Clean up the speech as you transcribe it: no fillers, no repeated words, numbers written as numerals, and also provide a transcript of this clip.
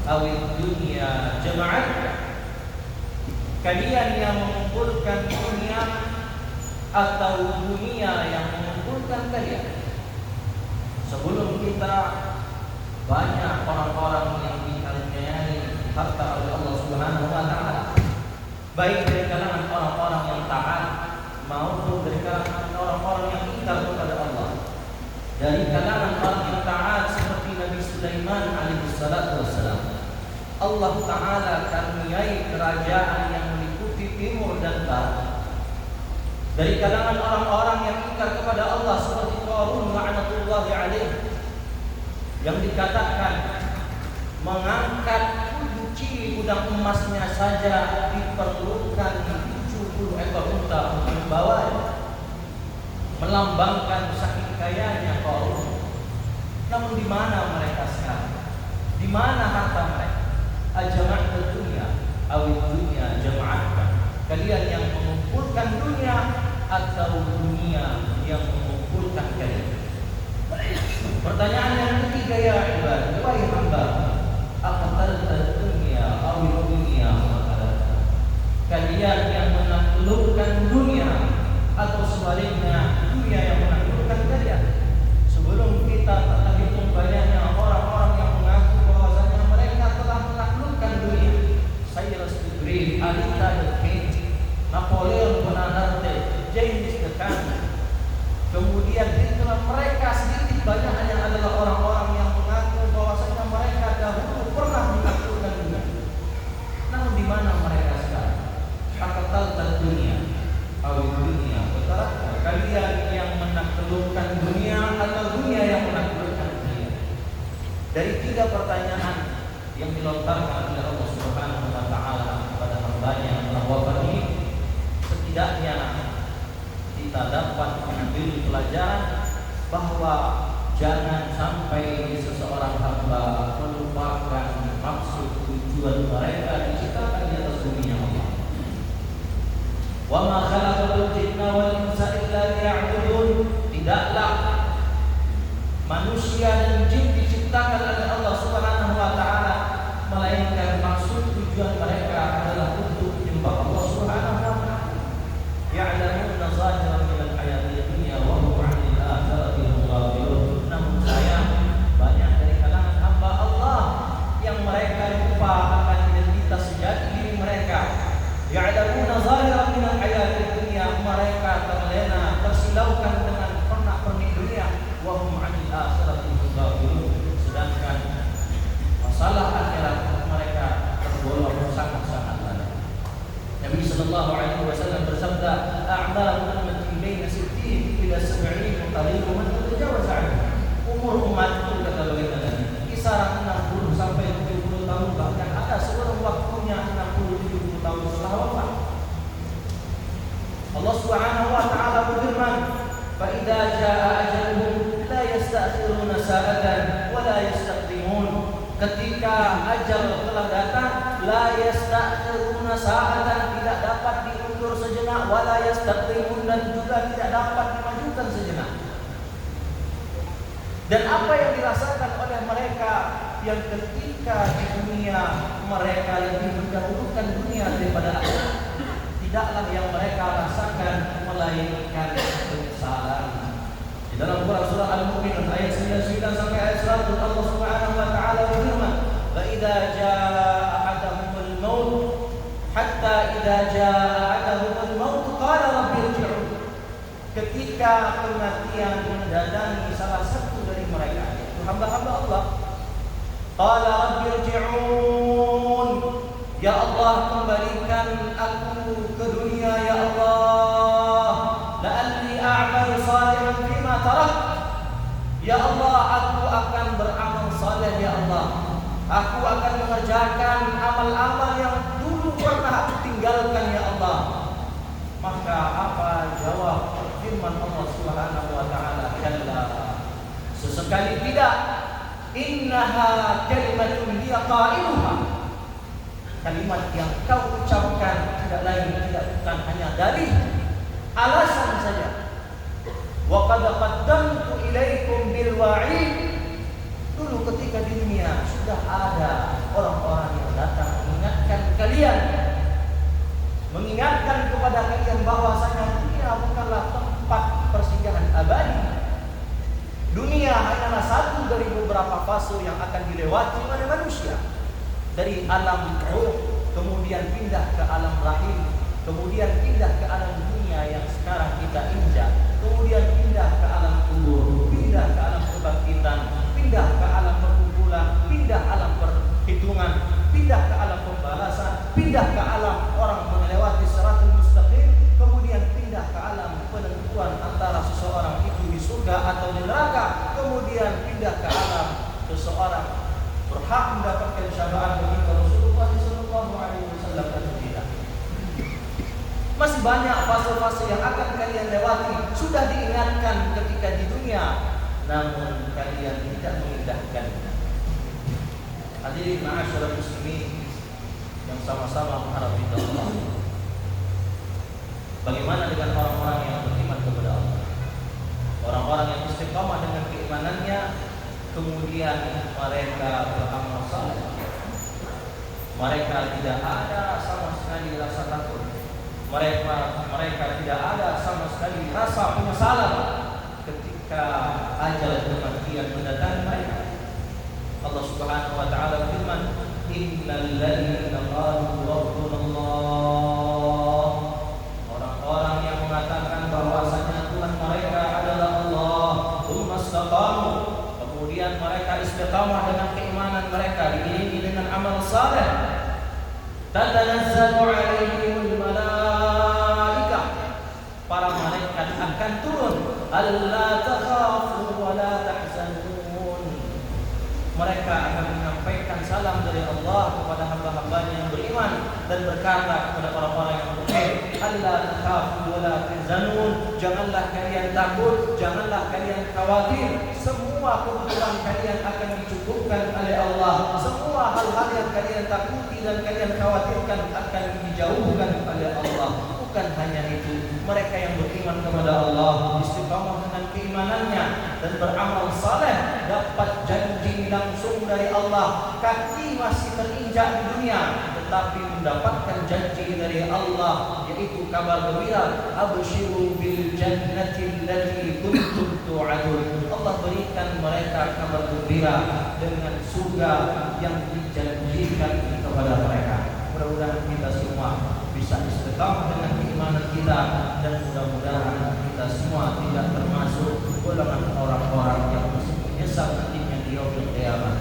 awid dunya jama'at. Kalian yang mengumpulkan dunia atau dunia yang mengumpulkan kalian. Sebelum kita, banyak orang-orang yang dikaruniai harta oleh Allah Subhanahu wa taala, baik dari kalangan orang-orang yang taat maupun dari kalangan orang-orang yang ingkar kepada Allah. Dari kalangan orang yang taat seperti Nabi Sulaiman alaihi salatu wassalam, Allah taala karuniai kerajaan yang meliputi timur dan barat. Dari kalangan orang-orang yang ingkar kepada Allah seperti Qarun la'natullahi alaihi, yang dikatakan mengangkat 7 gudang emasnya saja diperlukan 70 ekor unta untuk membawanya, melambangkan saking kayanya Qarun. Namun di mana mereka sekarang? Di mana harta mereka? Ajma'at dunya awid dunya jama'at. Kalian yang mengumpulkan dunia atau dunia yang mengumpulkan kalian. Pertanyaan yang ketiga, ya ibad, wahai hamba, aqtalta dunya awid dunya maqalat. Kalian yang menaklukkan dunia atau sebaliknya dunia yang menaklukkan kalian. Sebelum kita terhitung banyaknya orang-orang yang mengaku bahwasanya mereka telah menaklukkan dunia. Cyrus the Great, Alexander the Great, Napoleon Bonaparte, Genghis Khan. Kemudian Hitler, mereka sedikit banyaknya adalah orang-orang yang mengaku bahwasanya mereka dahulu pernah menaklukkan dunia. Namun di mana mereka sekarang? Aqtalta dunia awid dunia maqalat. Kalian yang menaklukkan dunia atau dunia yang menaklukkan dunia. Dari 3 pertanyaan yang dilontarkan oleh Allah Subhanahu wa taala kepada hamba-Nya yang telah wafat ini, setidaknya kita dapat mengambil pelajaran bahwa jangan sampai seseorang hamba melupakan maksud tujuan mereka diciptakan di atas bumi Allah. Wa ma khalaqatul jinna wal insa illa liya'budun. Tidaklah manusia dan jin diciptakan oleh Allah Subhanahu wa taala melainkan maksud tujuan mereka adalah untuk menyembah Allah Subhanahu wa taala. Ya'lamuna zahiran min al-hayati dunya wa hum 'anil akhirati hum ghafilun. Namun sayang, banyak dari kalangan hamba Allah yang mereka lupa akan identitas sejati diri mereka. Ya'lamuna zahiran min al-hayati dunya, mereka terlena, tersilaukan dengan pernak-pernik dunia. Wa hum 'anil akhirati hum ghafilun. Sedangkan masalah akhirat mereka tergolong sangat-sangat lalai. Nabi sallallahu alaihi wasallam bersabda, "A'malu ummati baina 60 ila 70 wa qalilu man tajawaza 'anhu." Umur umatku, kata baginda Nabi, kisaran 60 sampai 70 tahun, bahkan ada sebelum waktunya 60-70 tahun setelah wafat. Allah Subhanahu wa taala berfirman, "Fa idza jaa ajaluhum la yasta'khiruna sa'atan wa la yastaqdimun." Ketika ajal telah datang, la yasta'khiruna sa'atan, tidak dapat diundur sejenak, wa la yastaqdimun, dan juga tidak dapat dimajukan sejenak. Dan apa yang dirasakan oleh mereka yang ketika di dunia mereka lebih mendahulukan dunia daripada akhirat, tidaklah yang mereka rasakan melainkan penyesalan. Di dalam Quran surah Al-Mu'minun ayat 99 sampai ayat 100, Allah Subhanahu wa taala berfirman, "Fa idza jaa ahadahumul maut hatta idza jaa ahadahumul maut qala rabbi irji'un." Ketika kematian mendatangi salah satu dari mereka, yaitu hamba-hamba Allah, qala rabbi irji'un, ya Allah, kembalikan aku ke dunia ya Allah, la'alli a'mal salihan fima tarak. Ya Allah, aku akan beramal saleh ya Allah. Aku akan mengerjakan amal-amal yang dulu pernah aku tinggalkan ya Allah. Maka apa jawab firman Allah Subhanahu wa taala? Kalla, sesekali tidak. Innaha kalimatun hiya qailuha. Kalimat yang kau ucapkan tidak lain tidak bukan hanya dalil, alasan saja. Wa qad qaddamtu ilaikum bil wa'id. Dulu ketika di dunia sudah ada orang-orang yang datang mengingatkan kalian, mengingatkan kepada kalian bahwasanya dunia bukanlah tempat persinggahan abadi. Dunia hanyalah satu dari beberapa fase yang akan dilewati oleh manusia. Dari alam ruh, kemudian pindah ke alam lahir, kemudian pindah ke alam dunia yang sekarang kita injak, kemudian pindah ke alam kubur, pindah ke alam kebangkitan, pindah ke alam perkumpulan, pindah alam perhitungan, pindah ke alam pembalasan, pindah ke alam orang melewati siratul mustaqim, kemudian pindah ke alam penentuan antara seseorang itu di surga atau di neraka, kemudian pindah ke alam seseorang berhak mendapatkan syafaat bagi Rasulullah sallallahu alaihi wasallam atau tidak. Masih banyak fase-fase yang akan kalian lewati, sudah diingatkan ketika di dunia, namun kalian tidak mengindahkannya. Hadirin ma'asyiral muslimin yang sama-sama mengharap ridha Allah. Bagaimana dengan orang-orang yang beriman kepada Allah? Orang-orang yang istiqamah dengan keimanannya, kemudian mereka beramal saleh. Mereka tidak ada sama sekali rasa takut. Mereka tidak ada sama sekali rasa penyesalan ketika ajal kematian mendatangi mereka. Allah Subhanahu wa taala berfirman, "Innal ladzina qalu rabbunallah." Orang-orang yang mengatakan bahwasanya Tuhan mereka adalah Allah, tsumma istaqamu, kemudian mereka istiqamah dengan keimanan mereka diiringi dengan amal saleh. Tatanazzalu 'alaihimul malaikah, para malaikat akan turun, alla takhafu wa la tahzanun. Mereka akan menyampaikan salam dari Allah kepada hamba-hambanya yang beriman dan berkata kepada orang-orang yang mukmin, alla takhafu wa la tahzanun, janganlah kalian takut, janganlah kalian khawatir. Semua kebutuhan kalian akan dicukupkan oleh Allah. Semua hal-hal yang kalian takuti dan kalian khawatirkan akan dijauhkan oleh Allah. Bukan hanya itu, mereka yang beriman kepada Allah, istiqamah dengan keimanannya dan beramal saleh, dapat janji langsung dari Allah. Kaki masih terinjak di dunia, tetapi mendapatkan janji dari Allah, yaitu kabar gembira, absyiru bil jannati allati kuntum tu'adun. Allah berikan mereka kabar gembira dengan surga yang dijanjikan kepada mereka. Mudah-mudahan kita semua bisa istiqamah dengan keimanan kita, dan mudah-mudahan kita semua tidak termasuk golongan orang-orang yang menyesal nantinya di yaumul qiyamah.